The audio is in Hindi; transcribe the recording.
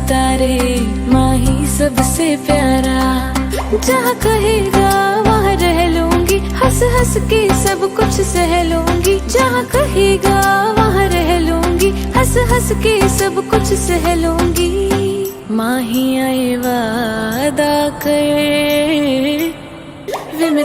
तारे माही सबसे प्यारा। जहाँ कहेगा वहाँ रह लूंगी, हंस हंस के सब कुछ सह लूंगी। जहाँ कहेगा वहाँ रह लूंगी, हंस हंस के सब कुछ सह लूंगी। माही आए वादा कर वे मैं